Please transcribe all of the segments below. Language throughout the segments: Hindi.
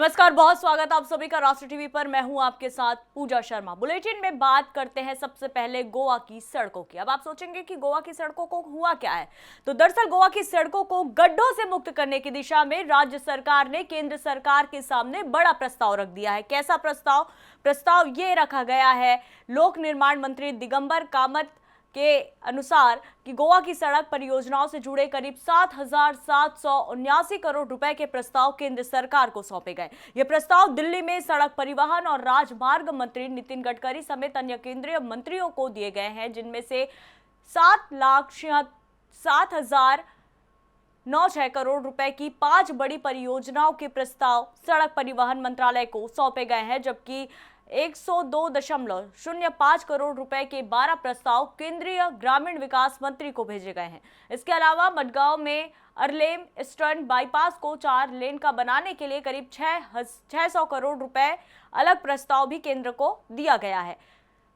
नमस्कार, बहुत स्वागत आप सभी का राष्ट्र टीवी पर। मैं हूं आपके साथ पूजा शर्मा। बुलेटिन में बात करते हैं सबसे पहले गोवा की सड़कों की। अब आप सोचेंगे कि गोवा की सड़कों को हुआ क्या है, तो दरअसल गोवा की सड़कों को गड्ढों से मुक्त करने की दिशा में राज्य सरकार ने केंद्र सरकार के सामने बड़ा प्रस्ताव रख दिया है। कैसा प्रस्ताव ये रखा गया है, लोक निर्माण मंत्री दिगंबर कामत के अनुसार कि गोवा की सड़क परियोजनाओं से जुड़े करीब 7,779 करोड़ रुपए के प्रस्ताव केंद्र सरकार को सौंपे गए। ये प्रस्ताव दिल्ली में सड़क परिवहन और राजमार्ग मंत्री नितिन गडकरी समेत अन्य केंद्रीय मंत्रियों को दिए गए हैं, जिनमें से 7,06,906 करोड़ रुपए की 5 बड़ी परियोजनाओं के प्रस्ताव सड़क परिवहन मंत्रालय को सौंपे गए हैं, जबकि 102.05 करोड़ रुपए के 12 प्रस्ताव केंद्रीय ग्रामीण विकास मंत्री को भेजे गए हैं। इसके अलावा मडगांव में अरलेम ईस्टर्न बाईपास को 4 लेन का बनाने के लिए करीब 600 करोड़ रुपए अलग प्रस्ताव भी केंद्र को दिया गया है।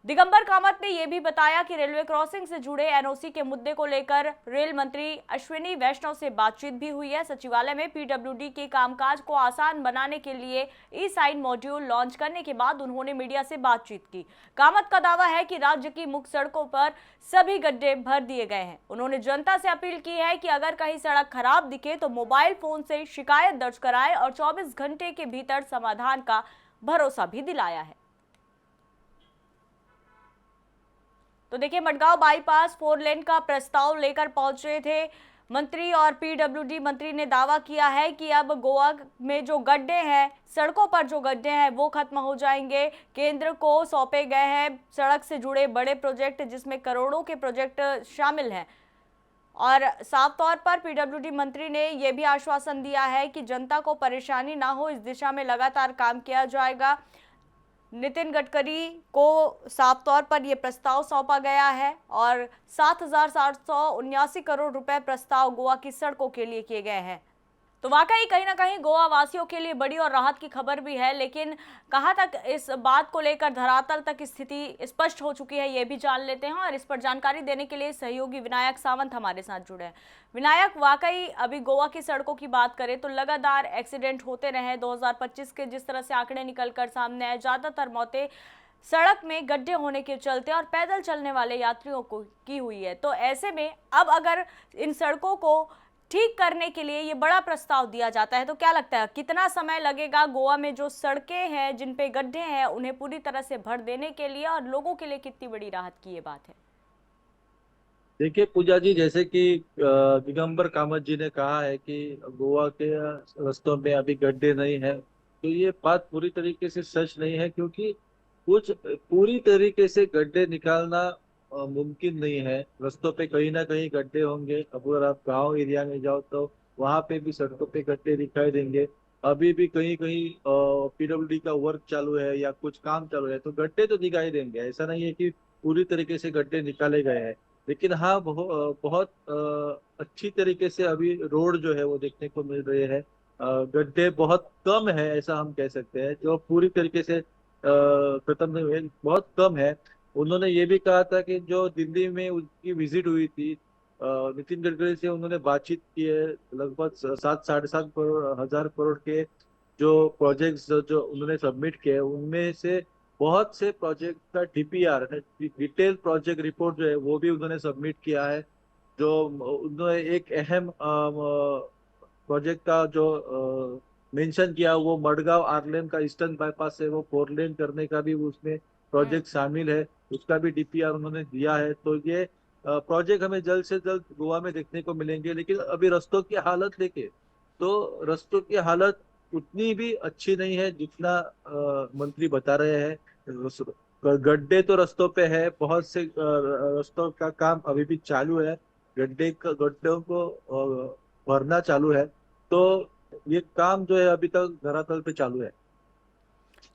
दिगंबर कामत ने यह भी बताया कि रेलवे क्रॉसिंग से जुड़े एनओसी के मुद्दे को लेकर रेल मंत्री अश्विनी वैष्णव से बातचीत भी हुई है। सचिवालय में पीडब्ल्यूडी के कामकाज को आसान बनाने के लिए ई साइन मॉड्यूल लॉन्च करने के बाद उन्होंने मीडिया से बातचीत की। कामत का दावा है कि राज्य की मुख्य सड़कों पर सभी गड्ढे भर दिए गए हैं। उन्होंने जनता से अपील की है कि अगर कहीं सड़क खराब दिखे तो मोबाइल फोन से शिकायत दर्ज कराए और 24 घंटे के भीतर समाधान का भरोसा भी दिलाया है। तो देखिए, मडगांव बाईपास 4 लेन का प्रस्ताव लेकर पहुंचे थे मंत्री और पीडब्ल्यूडी मंत्री ने दावा किया है कि अब गोवा में जो गड्ढे हैं, सड़कों पर जो गड्ढे हैं वो खत्म हो जाएंगे। केंद्र को सौंपे गए हैं सड़क से जुड़े बड़े प्रोजेक्ट, जिसमें करोड़ों के प्रोजेक्ट शामिल हैं। और साफ तौर पर पीडब्ल्यूडी मंत्री ने यह भी आश्वासन दिया है कि जनता को परेशानी ना हो, इस दिशा में लगातार काम किया जाएगा। नितिन गडकरी को साफ तौर पर यह प्रस्ताव सौंपा गया है और 7,779 करोड़ रुपए प्रस्ताव गोवा की सड़कों के लिए किए गए हैं। तो वाकई कहीं ना कहीं गोवा वासियों के लिए बड़ी और राहत की खबर भी है, लेकिन कहां तक इस बात को लेकर धरातल तक स्थिति स्पष्ट हो चुकी है, ये भी जान लेते हैं। और इस पर जानकारी देने के लिए सहयोगी विनायक सावंत हमारे साथ जुड़े हैं। विनायक, वाकई अभी गोवा की सड़कों की बात करें तो लगातार एक्सीडेंट होते रहे। 2025 के जिस तरह से आंकड़े निकलकर सामने आए, ज्यादातर मौतें सड़क में गड्ढे होने के चलते और पैदल चलने वाले यात्रियों को की हुई है। तो ऐसे में अब अगर इन सड़कों को ठीक करने के लिए ये बड़ा प्रस्ताव दिया जाता है, तो क्या लगता है कितना समय लगेगा गोवा में जो सड़कें हैं, जिन पे गड्ढे हैं, उन्हें पूरी तरह से भर देने के लिए, और लोगों के लिए कितनी बड़ी राहत की ये बात है? देखिए पूजा जी, जैसे कि दिगंबर कामत जी ने कहा है कि गोवा के रास्तों में अभी गड्ढे नहीं है, तो ये बात पूरी तरीके से सच नहीं है, क्योंकि कुछ पूरी तरीके से गड्ढे निकालना मुमकिन नहीं है। रास्तों पे कहीं ना कहीं गड्ढे होंगे। अब अगर आप गांव एरिया में जाओ तो वहां पे भी सड़कों पे गड्ढे दिखाई देंगे। अभी भी कहीं कहीं पीडब्ल्यूडी का वर्क चालू है या कुछ काम चालू है, तो गड्ढे तो दिखाई देंगे। ऐसा नहीं है कि पूरी तरीके से गड्ढे निकाले गए हैं, लेकिन हाँ बहुत अच्छी तरीके से अभी रोड जो है वो देखने को मिल रहे हैं। गड्ढे बहुत कम है, ऐसा हम कह सकते हैं। जो पूरी तरीके से खत्म नहीं हुए, बहुत कम है। उन्होंने ये भी कहा था कि जो दिल्ली में उनकी विजिट हुई थी, नितिन गडकरी से उन्होंने बातचीत की है। लगभग 7 साढ़े 7 हजार करोड़ के जो प्रोजेक्ट्स जो उन्होंने सबमिट किए, उनमें से बहुत से प्रोजेक्ट का डीपीआर है, डिटेल प्रोजेक्ट रिपोर्ट जो है वो भी उन्होंने सबमिट किया है। जो उन्होंने एक अहम प्रोजेक्ट का जो मेंशन किया, वो मडगांव आरलेन का ईस्टर्न बाईपास है, वो 4 लेन करने का भी उसमें प्रोजेक्ट शामिल है। उसका भी डीपीआर उन्होंने दिया है। तो ये प्रोजेक्ट हमें जल्द से जल्द गोवा में देखने को मिलेंगे। लेकिन अभी रास्तों की हालत देखे तो रास्तों की हालत उतनी भी अच्छी नहीं है जितना मंत्री बता रहे हैं। गड्ढे तो रास्तों पे है, बहुत से रास्तों का काम अभी भी चालू है। गड्ढों को भरना चालू है। तो ये काम जो है अभी तक धरातल पे चालू है।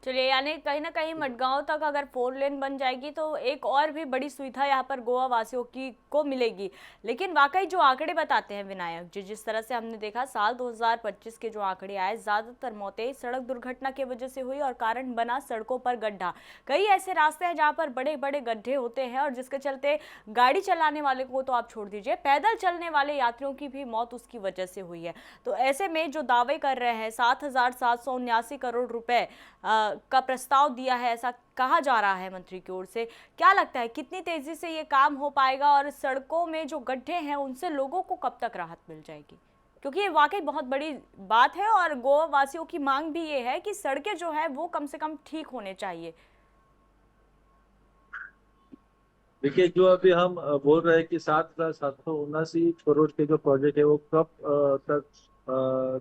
चलिए, यानी कहीं ना कहीं मडगांव तक अगर 4 लेन बन जाएगी तो एक और भी बड़ी सुविधा यहाँ पर गोवा वासियों की को मिलेगी। लेकिन वाकई जो आंकड़े बताते हैं विनायक जी, जिस तरह से हमने देखा साल 2025 के जो आंकड़े आए, ज्यादातर मौतें सड़क दुर्घटना की वजह से हुई और कारण बना सड़कों पर गड्ढा। कई ऐसे रास्ते हैं जहाँ पर बड़े बड़े गड्ढे होते हैं और जिसके चलते गाड़ी चलाने वाले को तो आप छोड़ दीजिए, पैदल चलने वाले यात्रियों की भी मौत उसकी वजह से हुई है। तो ऐसे में जो दावे कर रहे हैं 7,779 करोड़ रुपए का प्रस्ताव दिया है, ऐसा कहा जा रहा है मंत्री की ओर से, क्या लगता है कितनी तेजी से ये काम हो पाएगा और सड़कों में जो गड्ढे हैं उनसे लोगों को कब तक राहत मिल जाएगी? क्योंकि ये वाकई बहुत बड़ी बात है और गोवा वासियों की मांग भी ये है कि सड़कें जो है वो कम से कम ठीक होने चाहिए। देखिए, जो अभी हम बोल रहे हैं कि 7,779 करोड़ के जो प्रोजेक्ट है वो कब तक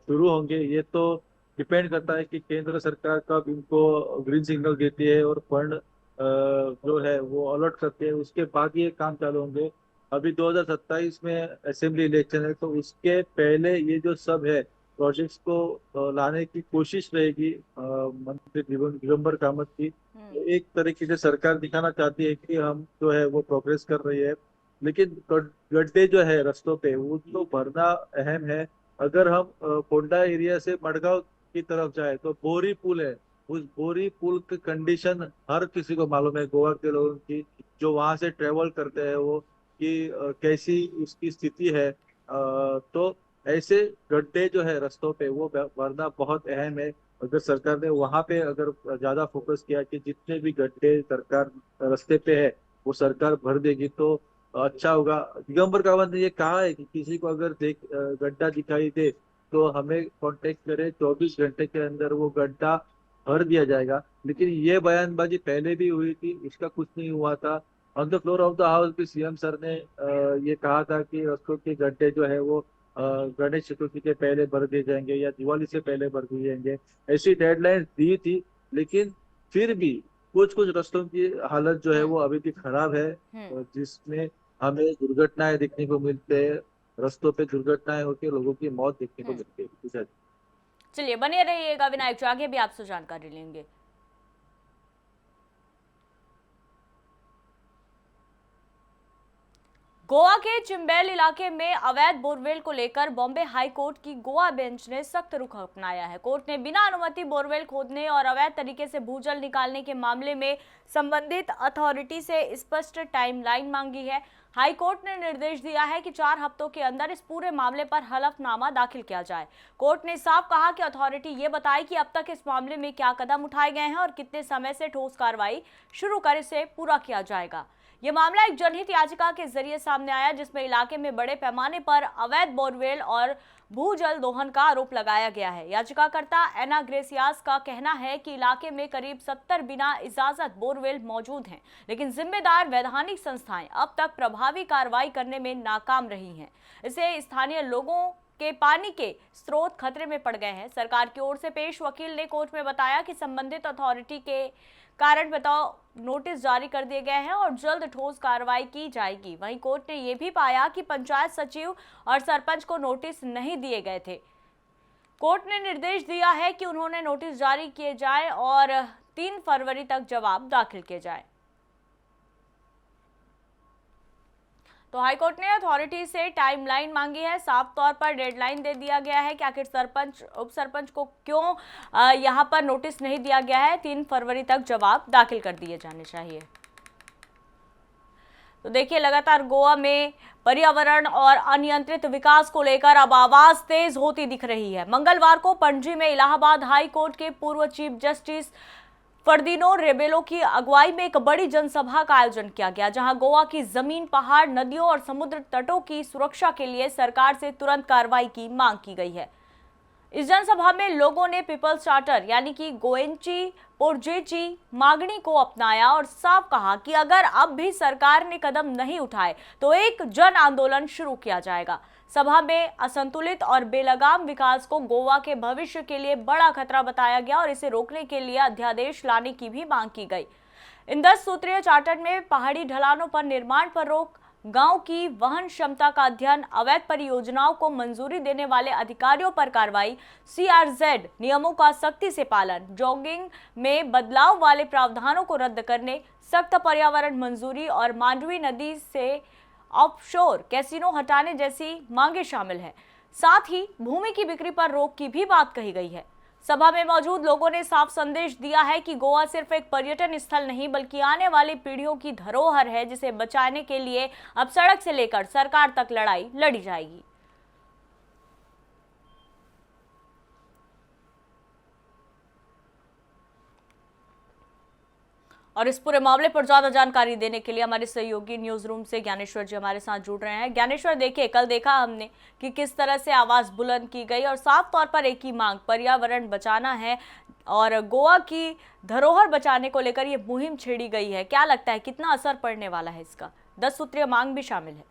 शुरू होंगे, ये तो डिपेंड करता है कि केंद्र सरकार कब इनको ग्रीन सिग्नल देती है और फंड जो है वो अलॉट करते हैं, उसके बाद ये काम चालू होंगे। अभी 2027 में असेंबली इलेक्शन है, तो उसके पहले ये जो सब है प्रोजेक्ट्स को लाने की कोशिश रहेगी मंत्री दिगंबर कामत की। एक तरीके से सरकार दिखाना चाहती है कि हम जो है वो प्रोग्रेस कर रही है, लेकिन गड्ढे जो है रास्तों पे वो तो भरना अहम है। अगर हम कोंडा एरिया से मडगांव की तरफ जाए तो बोरी पुल है, उस बोरी पुल की कंडीशन हर किसी को मालूम है, गोवा के लोगों की जो वहां से ट्रेवल करते हैं वो कि कैसी उसकी स्थिति है। तो ऐसे गड्ढे जो है रास्तों पे वो भरना बहुत अहम है। अगर सरकार ने वहां पे अगर ज्यादा फोकस किया कि जितने भी गड्ढे सरकार रास्ते पे है वो सरकार भर देगी तो अच्छा होगा। दिगंबर कावत ने ये कहा है कि किसी को अगर गड्ढा दिखाई दे तो हमें कांटेक्ट करे, 24 घंटे के अंदर वो गड्ढा भर दिया जाएगा। लेकिन ये बयानबाजी पहले भी हुई थी, इसका कुछ नहीं हुआ था। On the floor of the house भी सीएम सर ने ये कहा था कि रास्तों के गड्ढे जो है वो गणेश चतुर्थी के पहले भर दिए जाएंगे या दिवाली से पहले भर दिए जाएंगे, ऐसी डेडलाइन दी थी। लेकिन फिर भी कुछ कुछ रास्तों की हालत जो है हम्म। वो अभी भी खराब है, हम्म। जिसमें हमें दुर्घटनाएं देखने को मिलते हैं, रास्तों पे दुर्घटनाएं होकर लोगों की मौत देखने को हम्म। मिलती है। चलिए, बने रहिएगा विनायक जी, आगे भी आपसे जानकारी लेंगे। गोवा के चिंबेल इलाके में अवैध बोरवेल को लेकर बॉम्बे हाई कोर्ट की गोवा बेंच ने सख्त रुख अपनाया है। कोर्ट ने बिना अनुमति बोरवेल खोदने और अवैध तरीके से भूजल निकालने के मामले में संबंधित अथॉरिटी से स्पष्ट टाइमलाइन मांगी है। हाई कोर्ट ने निर्देश दिया है कि 4 हफ्तों के अंदर इस पूरे मामले पर हलफनामा दाखिल किया जाए। कोर्ट ने साफ कहा कि अथॉरिटी ये बताए कि अब तक इस मामले में क्या कदम उठाए गए हैं और कितने समय से ठोस कार्रवाई शुरू कर इसे पूरा किया जाएगा। ये मामला एक जनहित याचिका के जरिए सामने आया, जिसमें इलाके में बड़े पैमाने पर अवैध बोरवेल और भूजल दोहन का आरोप लगाया गया है। याचिकाकर्ता एना ग्रेसियास का कहना है कि इलाके में करीब 70 बिना इजाजत बोरवेल मौजूद हैं, लेकिन जिम्मेदार वैधानिक संस्थाएं अब तक प्रभावी कार्रवाई करने में नाकाम रही हैं। इससे स्थानीय लोगों के पानी के स्रोत खतरे में पड़ गए हैं। सरकार की ओर से पेश वकील ने कोर्ट में बताया कि संबंधित अथॉरिटी के कारण बताओ नोटिस जारी कर दिए गए हैं और जल्द ठोस कार्रवाई की जाएगी। वहीं कोर्ट ने यह भी पाया कि पंचायत सचिव और सरपंच को नोटिस नहीं दिए गए थे। कोर्ट ने निर्देश दिया है कि उन्होंने नोटिस जारी किए जाए और 3 फरवरी तक जवाब दाखिल किए जाए। तो हाईकोर्ट ने अथॉरिटी से टाइमलाइन मांगी है। साफ तौर पर डेडलाइन दे दिया गया है कि आखिर सरपंच उप सरपंच को क्यों यहां पर नोटिस नहीं दिया गया है। 3 फरवरी तक जवाब दाखिल कर दिए जाने चाहिए। तो देखिए, लगातार गोवा में पर्यावरण और अनियंत्रित विकास को लेकर अब आवाज तेज होती दिख रही है। मंगलवार को पणजी में इलाहाबाद हाई कोर्ट के पूर्व चीफ जस्टिस फर्दिनो रेबेलो की अगुवाई में एक बड़ी जनसभा का आयोजन किया गया, जहां गोवा की जमीन, पहाड़, नदियों और समुद्र तटों की सुरक्षा के लिए सरकार से तुरंत कार्रवाई की मांग की गई है। इस जनसभा में लोगों ने पीपल्स चार्टर यानी कि गोएंची पोर्जेची मांगनी को अपनाया और साफ कहा कि अगर अब भी सरकार ने कदम नहीं उठाए तो एक जन आंदोलन शुरू किया जाएगा। सभा में असंतुलित और बेलगाम विकास को गोवा के भविष्य के लिए बड़ा खतरा बताया गया और इसे रोकने के लिए अध्यादेश लाने की भी मांग की गई। इन 10 सूत्रीय चार्टर में पहाड़ी ढलानों पर निर्माण पर रोक, गांव की वहन क्षमता का अध्ययन, अवैध परियोजनाओं को मंजूरी देने वाले अधिकारियों पर कार्रवाई, CRZ नियमों का सख्ती से पालन, जॉगिंग में बदलाव वाले प्रावधानों को रद्द करने, सख्त पर्यावरण मंजूरी और मांडवी नदी से ऑफशोर कैसीनो हटाने जैसी मांगे शामिल हैं। साथ ही भूमि की बिक्री पर रोक की भी बात कही गई है। सभा में मौजूद लोगों ने साफ संदेश दिया है कि गोवा सिर्फ एक पर्यटन स्थल नहीं बल्कि आने वाली पीढ़ियों की धरोहर है, जिसे बचाने के लिए अब सड़क से लेकर सरकार तक लड़ाई लड़ी जाएगी। और इस पूरे मामले पर ज्यादा जानकारी देने के लिए हमारे सहयोगी न्यूज रूम से ज्ञानेश्वर जी हमारे साथ जुड़ रहे हैं। ज्ञानेश्वर, देखिए कल देखा हमने कि किस तरह से आवाज बुलंद की गई और साफ तौर पर एक ही मांग पर्यावरण बचाना है और गोवा की धरोहर बचाने को लेकर ये मुहिम छेड़ी गई है। क्या लगता है कितना असर पड़ने वाला है इसका? 10 सूत्रीय मांग भी शामिल है।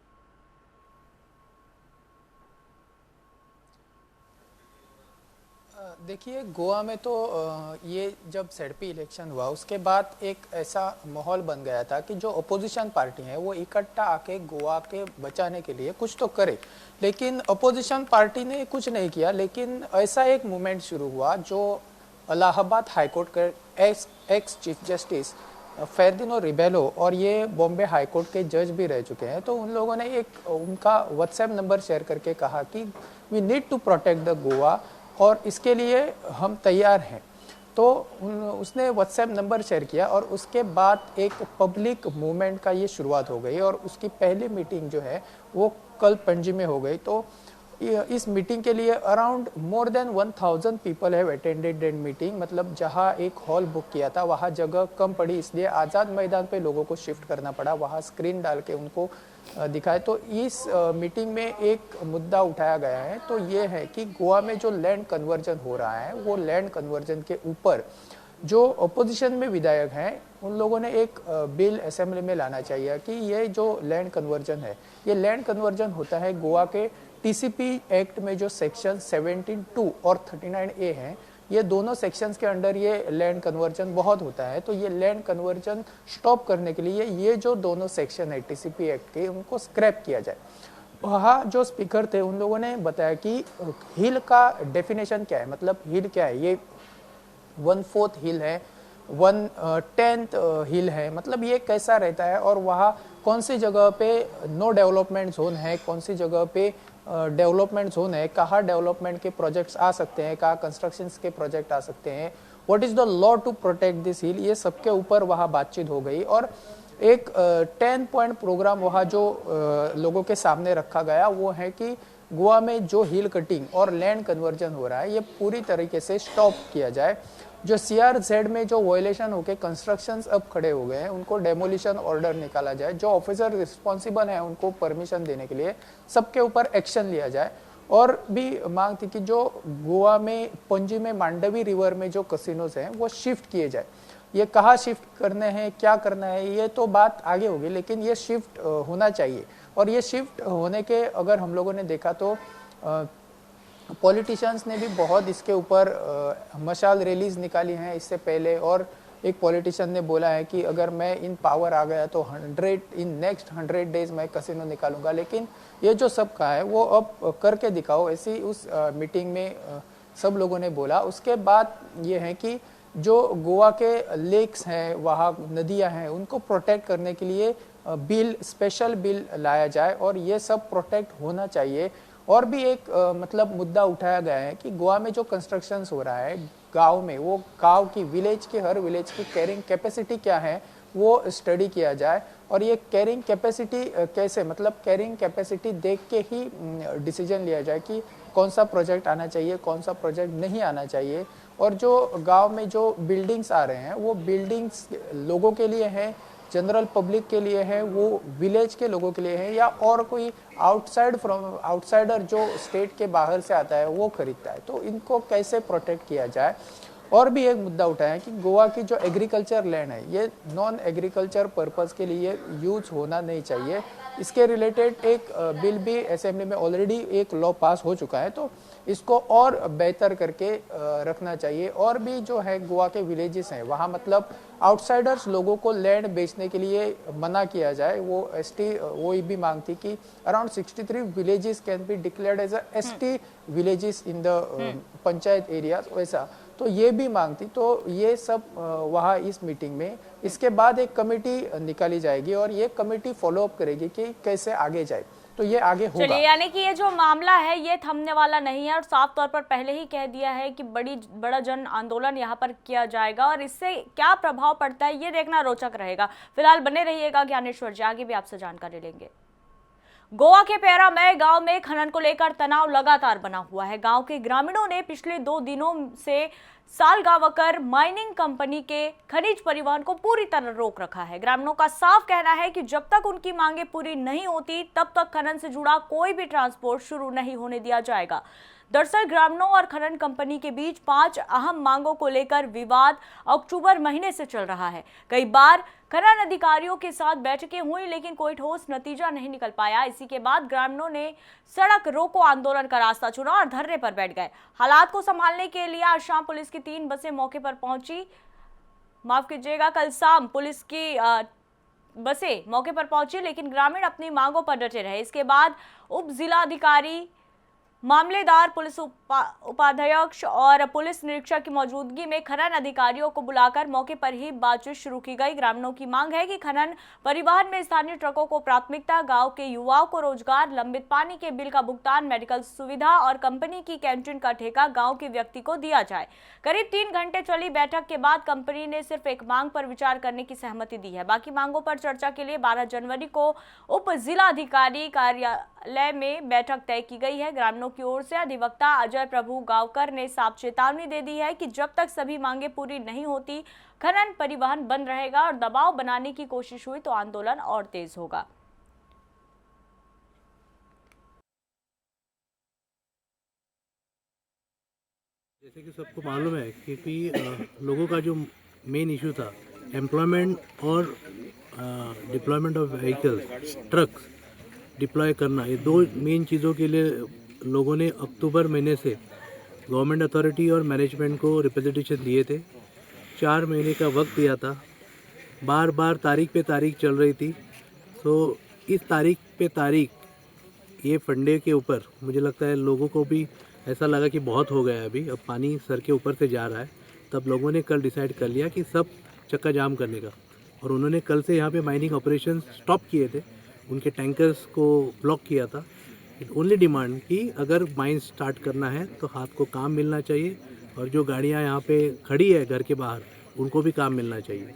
देखिए, गोवा में तो ये जब ZP इलेक्शन हुआ उसके बाद एक ऐसा माहौल बन गया था कि जो अपोजिशन पार्टी है वो इकट्ठा आके गोवा के बचाने के लिए कुछ तो करे, लेकिन अपोजिशन पार्टी ने कुछ नहीं किया। लेकिन ऐसा एक मूवमेंट शुरू हुआ जो इलाहाबाद हाईकोर्ट के एक्स चीफ जस्टिस फेर्दिनो रिबेलो और ये बॉम्बे हाईकोर्ट के जज भी रह चुके हैं, तो उन लोगों ने एक उनका व्हाट्सएप नंबर शेयर करके कहा कि we need to protect the Goa और इसके लिए हम तैयार हैं। तो उसने व्हाट्सएप नंबर शेयर किया और उसके बाद एक पब्लिक मूवमेंट का ये शुरुआत हो गई और उसकी पहली मीटिंग जो है वो कल पणजी में हो गई। तो इस मीटिंग के लिए around more than 1000 people have attended that meeting. मतलब जहां एक हॉल बुक किया था वहां जगह कम पड़ी, इसलिए आज़ाद मैदान पे लोगों को शिफ्ट करना पड़ा, वहां स्क्रीन डाल के उनको दिखाए। तो इस मीटिंग में एक मुद्दा उठाया गया है, तो ये है कि गोवा में जो लैंड कन्वर्जन हो रहा है वो लैंड कन्वर्जन के ऊपर जो अपोजिशन में विधायक हैं उन लोगों ने एक बिल असेंबली में लाना चाहिए कि ये जो लैंड कन्वर्जन है, ये लैंड कन्वर्जन होता है गोवा के TCP एक्ट में जो सेक्शन 17(2) और 39A हैं, ये दोनों सेक्शंस के अंडर ये लैंड कन्वर्जन बहुत होता है। तो ये लैंड कन्वर्जन स्टॉप करने के लिए ये जो दोनों सेक्शन है TCP एक्ट के, उनको स्क्रैप किया जाए। वहाँ जो स्पीकर थे उन लोगों ने बताया कि हिल का डेफिनेशन क्या है, मतलब हिल क्या है, ये 1/4 हिल है, 1/10 हिल है, मतलब ये कैसा रहता है और वहाँ कौन सी जगह पे नो डेवलपमेंट जोन है, कौन सी जगह पे डेवलपमेंट जोन है, कहाँ डेवलपमेंट के प्रोजेक्ट्स आ सकते हैं, कहाँ कंस्ट्रक्शंस के प्रोजेक्ट आ सकते हैं, what is the law to protect this hill, ये सबके ऊपर वहाँ बातचीत हो गई। और एक 10 पॉइंट प्रोग्राम वहाँ जो लोगों के सामने रखा गया वो है कि गोवा में जो हिल कटिंग और लैंड कन्वर्जन हो रहा है ये पूरी तरीके से स्टॉप किया जाए। जो CRZ में जो वायलेशन होके कंस्ट्रक्शंस अब खड़े हो गए हैं उनको डेमोलिशन ऑर्डर निकाला जाए, जो ऑफिसर रिस्पॉन्सिबल है उनको परमिशन देने के लिए सबके ऊपर एक्शन लिया जाए। और भी मांग थी कि जो गोवा में पणजी में मांडवी रिवर में जो कसिनोज हैं वो शिफ्ट किए जाए। ये कहाँ शिफ्ट करने हैं, क्या करना है, ये तो बात आगे होगी, लेकिन ये शिफ्ट होना चाहिए। और ये शिफ्ट होने के अगर हम लोगों ने देखा तो पॉलिटिशियंस ने भी बहुत इसके ऊपर मशाल रैलीज निकाली हैं इससे पहले। और एक पॉलिटिशियन ने बोला है कि अगर मैं इन पावर आ गया तो नेक्स्ट 100 डेज मैं कसिनो निकालूंगा। लेकिन ये जो सब कहा है वो अब करके दिखाओ, ऐसी उस मीटिंग में सब लोगों ने बोला। उसके बाद ये है कि जो गोवा के लेक्स हैं, वहाँ नदियाँ हैं, उनको प्रोटेक्ट करने के लिए स्पेशल बिल लाया जाए और ये सब प्रोटेक्ट होना चाहिए। और भी एक मतलब मुद्दा उठाया गया है कि गोवा में जो कंस्ट्रक्शंस हो रहा है गांव में, वो गांव की हर विलेज की कैरिंग कैपेसिटी क्या है वो स्टडी किया जाए। और ये कैरिंग कैपेसिटी कैसे, मतलब कैरिंग कैपेसिटी देख के ही डिसीजन लिया जाए कि कौन सा प्रोजेक्ट आना चाहिए, कौन सा प्रोजेक्ट नहीं आना चाहिए। और जो गांव में जो बिल्डिंग्स आ रहे हैं वो बिल्डिंग्स लोगों के लिए हैं, जनरल पब्लिक के लिए है, वो विलेज के लोगों के लिए है, या और कोई आउटसाइडर जो स्टेट के बाहर से आता है वो खरीदता है। तो इनको कैसे प्रोटेक्ट किया जाए। और भी एक मुद्दा उठाया कि गोवा की जो एग्रीकल्चर लैंड है ये नॉन एग्रीकल्चर पर्पस के लिए यूज होना नहीं चाहिए। इसके रिलेटेड एक बिल भी असेंबली में ऑलरेडी एक लॉ पास हो चुका है, तो इसको और बेहतर करके रखना चाहिए। और भी जो है गोवा के विलेजेस हैं वहाँ मतलब आउटसाइडर्स लोगों को लैंड बेचने के लिए मना किया जाए। वो एसटी वो भी मांग थी कि around 63 villages can be declared as ST villages in the panchayat areas, वैसा तो ये भी मांग थी। तो ये सब वहाँ इस मीटिंग में, इसके बाद एक कमेटी निकाली जाएगी और ये कमेटी फॉलो अप करेगी कि कैसे आगे जाए, तो ये आगे होगा। चलिए, यानी कि ये जो मामला है ये थमने वाला नहीं है और साफ तौर पर पहले ही कह दिया है कि बड़ा जन आंदोलन यहाँ पर किया जाएगा और इससे क्या प्रभाव पड़ता है ये देखना रोचक रहेगा। फिलहाल बने रहिएगा ज्ञानेश्वर जी, आगे भी आपसे जानकारी लेंगे। गोवा के पैरामय गांव में खनन को लेकर तनाव लगातार बना हुआ है। गांव के ग्रामीणों ने पिछले 2 दिनों से सालगावकर माइनिंग कंपनी के खनिज परिवहन को पूरी तरह रोक रखा है। ग्रामीणों का साफ कहना है कि जब तक उनकी मांगे पूरी नहीं होती तब तक खनन से जुड़ा कोई भी ट्रांसपोर्ट शुरू नहीं होने दिया जाएगा। दरअसल ग्रामीणों और खनन कंपनी के बीच 5 अहम मांगों को लेकर विवाद अक्टूबर महीने से चल रहा है। कई बार खनन अधिकारियों के साथ बैठकें हुई लेकिन कोई ठोस नतीजा नहीं निकल पाया। इसी के बाद ग्रामीणों ने सड़क रोको आंदोलन का रास्ता चुना और धरने पर बैठ गए। हालात को संभालने के लिए आज शाम पुलिस की 3 बसें मौके पर पहुंची। माफ कीजिएगा, कल शाम पुलिस की बसें मौके पर पहुंची लेकिन ग्रामीण अपनी मांगों पर डटे रहे। इसके बाद उप जिलाधिकारी, मामलेदार, पुलिस उपाध्यक्ष और पुलिस निरीक्षक की मौजूदगी में खनन अधिकारियों को बुलाकर मौके पर ही बातचीत शुरू की गई। ग्रामीणों की मांग है कि खनन परिवहन में स्थानीय ट्रकों को प्राथमिकता, गांव के युवाओं को रोजगार, लंबित पानी के बिल का भुगतान, मेडिकल सुविधा और कंपनी की कैंटीन का ठेका गांव के व्यक्ति को दिया जाए। करीब 3 घंटे चली बैठक के बाद कंपनी ने सिर्फ एक मांग पर विचार करने की सहमति दी है। बाकी मांगों पर चर्चा के लिए 12 जनवरी को उप जिलाधिकारी कार्यालय में बैठक तय की गई है। ग्रामीणों की ओर से अधिवक्ता अजय प्रभु गांवकर ने साफ चेतावनी दे दी है कि जब तक सभी मांगे पूरी नहीं होती खनन परिवहन बंद रहेगा और दबाव बनाने की कोशिश हुई तो आंदोलन और तेज होगा। जैसे कि सबको मालूम है क्योंकि लोगों का जो मेन इशू था एम्प्लॉयमेंट और deployment of vehicles, trucks deploy करना, ये 2 मेन चीज़ों के लिए लोगों ने अक्टूबर महीने से गवर्नमेंट अथॉरिटी और मैनेजमेंट को रिप्रेजेंटेशन दिए थे। 4 महीने का वक्त दिया था, बार बार तारीख पे तारीख चल रही थी। तो इस तारीख पे तारीख ये फंडे के ऊपर मुझे लगता है लोगों को भी ऐसा लगा कि बहुत हो गया है, अभी अब पानी सर के ऊपर से जा रहा है। तब लोगों ने कल डिसाइड कर लिया कि सब चक्का जाम करने का, और उन्होंने कल से यहाँ पे माइनिंग ऑपरेशन स्टॉप किए थे, उनके टैंकर्स को ब्लॉक किया था। इट ओनली डिमांड कि अगर माइन स्टार्ट करना है तो हाथ को काम मिलना चाहिए, और जो गाड़ियाँ यहाँ पे खड़ी है घर के बाहर उनको भी काम मिलना चाहिए।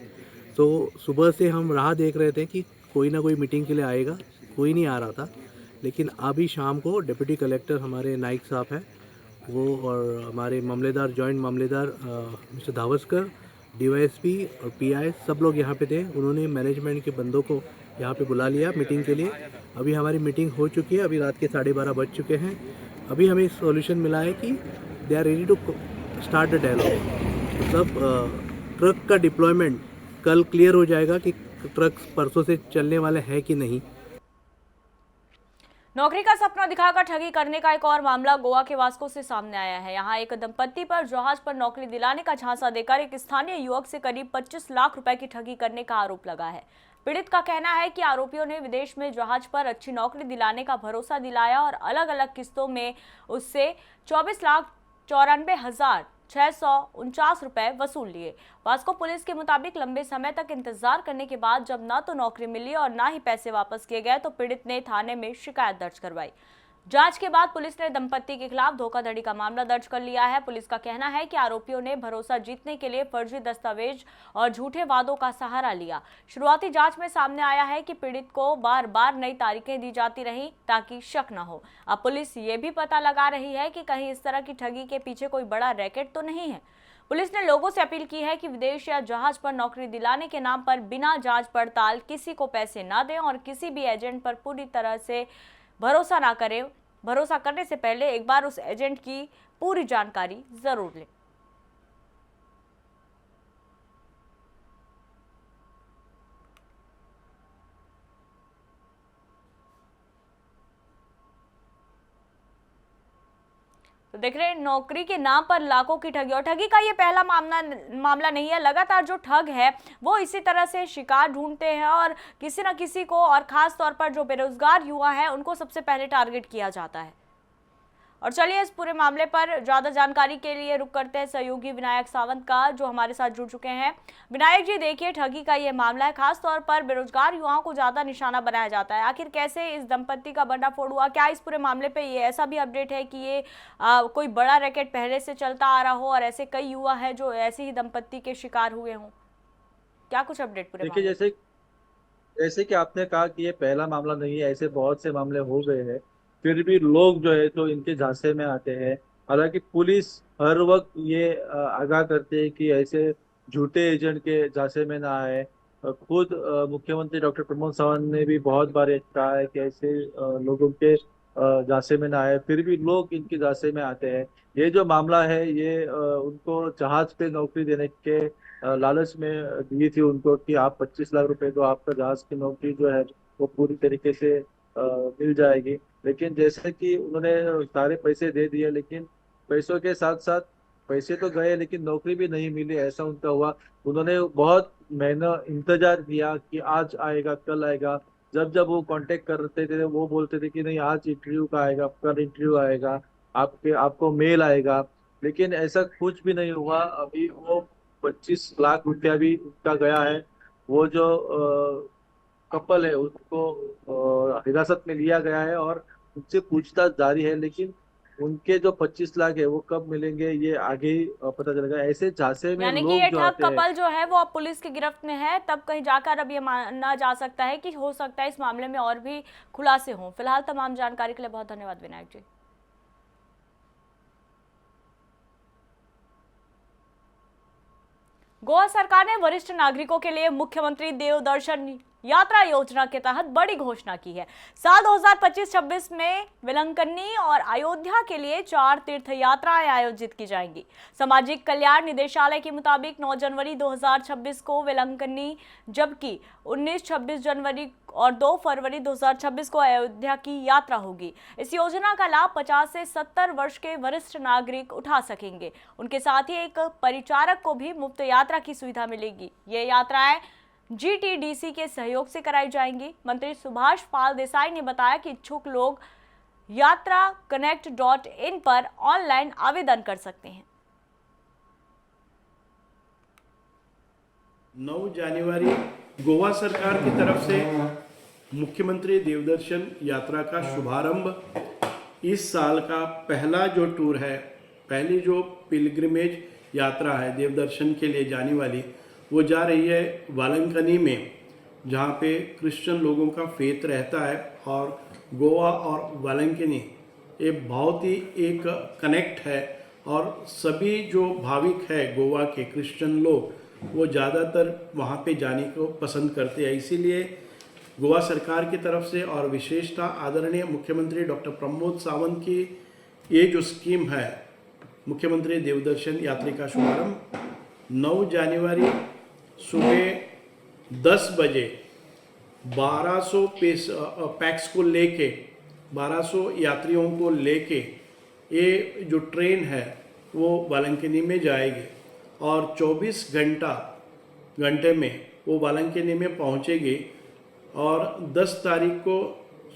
तो सुबह से हम राह देख रहे थे कि कोई ना कोई मीटिंग के लिए आएगा, कोई नहीं आ रहा था। लेकिन अभी शाम को डिप्टी कलेक्टर हमारे नाइक साहब हैं, वो और हमारे मामलेदार, जॉइंट मामलेदार मिस्टर धावस्कर, डीवाईएसपी और पीआई सब लोग यहाँ पे थे। उन्होंने मैनेजमेंट के बंदों को यहाँ पे बुला लिया मीटिंग के लिए। अभी हमारी मीटिंग हो चुकी है, अभी रात के 12:30 बज चुके हैं। अभी हमें सॉल्यूशन मिला है कि they are ready to start the dialogue. मतलब ट्रक का डिप्लॉयमेंट कल क्लियर हो जाएगा कि ट्रक परसों से चलने वाले हैं कि नहीं। नौकरी का सपना दिखाकर ठगी करने का एक और मामला गोवा के वास्को से सामने आया है। यहाँ एक दंपत्ति पर जहाज पर नौकरी दिलाने का झांसा देकर एक स्थानीय युवक से करीब 25 लाख रुपए की ठगी करने का आरोप लगा है। पीड़ित का कहना है कि आरोपियों ने विदेश में जहाज पर अच्छी नौकरी दिलाने का भरोसा दिलाया और अलग अलग किस्तों में उससे 24,94,649 रुपए वसूल लिए। वास्को पुलिस के मुताबिक लंबे समय तक इंतजार करने के बाद जब न तो नौकरी मिली और न ही पैसे वापस किए गए तो पीड़ित ने थाने में शिकायत दर्ज करवाई। जांच के बाद पुलिस ने दंपत्ति के खिलाफ धोखाधड़ी का मामला दर्ज कर लिया है। पुलिस का कहना है कि आरोपियों ने भरोसा जीतने के लिए फर्जी दस्तावेज और झूठे वादों का सहारा लिया। शुरुआती जांच में सामने आया है कि पीड़ित को बार बार नई तारीखें दी जाती रहीं ताकि शक न हो। अब पुलिस ये भी पता लगा रही है कि कहीं इस तरह की ठगी के पीछे कोई बड़ा रैकेट तो नहीं है। पुलिस ने लोगों से अपील की है कि विदेश या जहाज पर नौकरी दिलाने के नाम पर बिना जांच पड़ताल किसी को पैसे न दें और किसी भी एजेंट पर पूरी तरह से भरोसा ना करें। भरोसा करने से पहले एक बार उस एजेंट की पूरी जानकारी जरूर लें। तो देख रहे हैं नौकरी के नाम पर लाखों की ठगी, और ठगी का ये पहला मामला नहीं है। लगातार जो ठग है वो इसी तरह से शिकार ढूंढते हैं और किसी न किसी को, और खास तौर पर जो बेरोजगार युवा है उनको सबसे पहले टारगेट किया जाता है। और चलिए इस पूरे मामले पर ज्यादा जानकारी के लिए रुक करते हैं सहयोगी विनायक सावंत का, जो हमारे साथ जुड़ चुके हैं। विनायक जी, देखिए ठगी का ये मामला है, खास तौर पर बेरोजगार युवाओं को ज्यादा निशाना बनाया जाता है। आखिर कैसे इस दंपत्ति का भंडाफोड़ हुआ? क्या इस पूरे मामले पे ये ऐसा भी अपडेट है कि ये कोई बड़ा रैकेट पहले से चलता आ रहा हो और ऐसे कई युवा है जो ऐसे ही दंपत्ति के शिकार हुए हों? क्या कुछ अपडेट पूरे देखिए, मामले? जैसे कि आपने कहा कि ये पहला मामला नहीं है, ऐसे बहुत से मामले हो गए हैं। फिर भी लोग जो है तो इनके झांसे में आते हैं। हालांकि पुलिस हर वक्त ये आगाह करती है कि ऐसे झूठे एजेंट के झांसे में ना आए। खुद मुख्यमंत्री डॉक्टर प्रमोद सावंत ने भी बहुत बार ये कहा है कि ऐसे लोगों के झांसे में ना आए, फिर भी लोग इनके झांसे में आते हैं। ये जो मामला है ये उनको जहाज पे नौकरी देने के लालच में दी थी उनको कि आप 25 लाख रुपए दो, आपका जहाज की नौकरी जो है वो पूरी तरीके से मिल जाएगी। लेकिन जैसे कि उन्होंने सारे पैसे दे दिए, लेकिन पैसों के साथ साथ पैसे तो गए लेकिन नौकरी भी नहीं मिली, ऐसा उनका हुआ। उन्होंने बहुत महीना इंतजार किया कि आज आएगा कल आएगा। जब जब वो कांटेक्ट करते थे वो बोलते थे कि नहीं, आज इंटरव्यू का आएगा, कल इंटरव्यू आएगा, आपको मेल आएगा। लेकिन ऐसा कुछ भी नहीं हुआ। अभी वो 25 लाख रुपया भी उनका गया है। वो जो कपल है उसको हिरासत में लिया गया है और उनसे पूछताछ जारी है। लेकिन उनके जो 25 लाख है वो कब मिलेंगे ये आगे ही पता चलेगा। ऐसे झांसे में यानी कि लोग ये जो ठग आते हैं। कपल जो है वो अब पुलिस की गिरफ्त में है, तब कहीं जाकर अब ये माना जा सकता है कि हो सकता है इस मामले में और भी खुलासे हों। फिलहाल तमाम जानकारी के लिए बहुत धन्यवाद विनायक जी। गोवा सरकार ने वरिष्ठ नागरिकों के लिए मुख्यमंत्री देवदर्शन यात्रा योजना के तहत बड़ी घोषणा की है। साल 2025-26 में वेलंकन्नी और अयोध्या के लिए 4 तीर्थ यात्राएं आयोजित की जाएंगी। सामाजिक कल्याण निदेशालय के मुताबिक 9 जनवरी 2026 को वेलंकन्नी, जबकि 19-26 जनवरी और 2 फरवरी 2026 को अयोध्या की यात्रा होगी। इस योजना का लाभ 50 से 70 वर्ष के वरिष्ठ नागरिक उठा सकेंगे। उनके साथ ही एक परिचारक को भी मुफ्त यात्रा की सुविधा मिलेगी। ये यात्राएं GTDC के सहयोग से कराई जाएंगी। मंत्री सुभाष पाल देसाई ने बताया कि इच्छुक लोग yatraconnect.in पर ऑनलाइन आवेदन कर सकते हैं। 9 जनवरी गोवा सरकार की तरफ से मुख्यमंत्री देवदर्शन यात्रा का शुभारंभ। इस साल का पहला जो टूर है, पहली जो पिलग्रिमेज यात्रा है देवदर्शन के लिए जाने वाली, वो जा रही है वालंकनी में, जहाँ पे क्रिश्चियन लोगों का फेथ रहता है। और गोवा और वालंकनी ये बहुत ही एक कनेक्ट है और सभी जो भाविक है गोवा के क्रिश्चियन लोग वो ज़्यादातर वहाँ पे जाने को पसंद करते हैं। इसीलिए गोवा सरकार की तरफ से और विशेषतः आदरणीय मुख्यमंत्री डॉक्टर प्रमोद सावंत की ये जो स्कीम है मुख्यमंत्री देवदर्शन यात्रा का शुभारंभ 9 जनवरी सुबह 10 बजे 1200 पैक्स को लेके 1200 यात्रियों को लेके ये जो ट्रेन है वो वालंकनी में जाएगी और 24 घंटे में वो वालंकनी में पहुंचेगी। और 10 तारीख को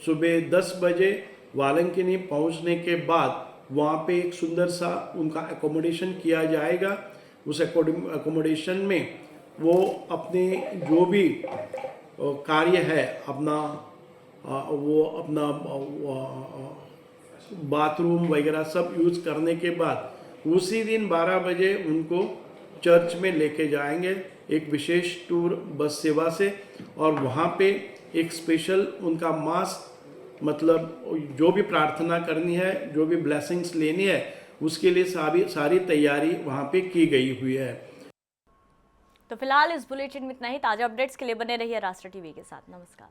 सुबह 10 बजे वालंकनी पहुंचने के बाद वहाँ पे एक सुंदर सा उनका एकोमोडेशन किया जाएगा। उस एकोमोडेशन में वो अपने जो भी कार्य है अपना बाथरूम वगैरह सब यूज़ करने के बाद उसी दिन 12 बजे उनको चर्च में लेके जाएंगे एक विशेष टूर बस सेवा से। और वहाँ पे एक स्पेशल उनका मास, मतलब जो भी प्रार्थना करनी है, जो भी ब्लेसिंग्स लेनी है, उसके लिए सारी तैयारी वहाँ पे की गई हुई है। तो फिलहाल इस बुलेटिन में इतना ही। ताजा अपडेट्स के लिए बने रहिए राष्ट्र टीवी के साथ। नमस्कार।